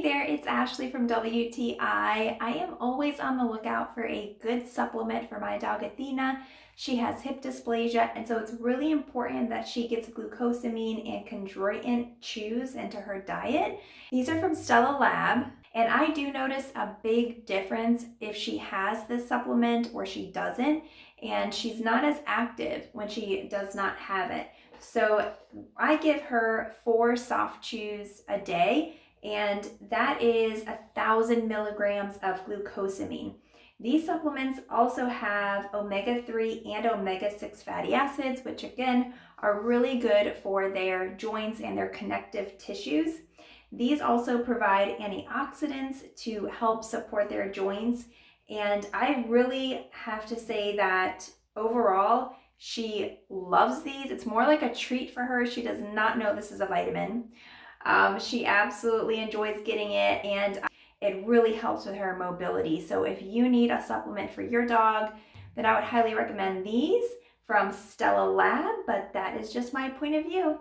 Hey there, it's Ashley from WTI. I am always on the lookout for a good supplement for my dog Athena. She has hip dysplasia, and so it's really important that she gets glucosamine and chondroitin chews into her diet. These are from Stella Lab, and I do notice a big difference if she has this supplement or she doesn't, and she's not as active when she does not have it. So I give her 4 soft chews a day, and that is 1,000 milligrams of glucosamine. These supplements also have omega-3 and omega-6 fatty acids, which again are really good for their joints and their connective tissues. These also provide antioxidants to help support their joints. And I really have to say that overall, she loves these. It's more like a treat for her. She does not know this is a vitamin. She absolutely enjoys getting it, and it really helps with her mobility. So if you need a supplement for your dog, then I would highly recommend these from Stella Lab, but that is just my point of view.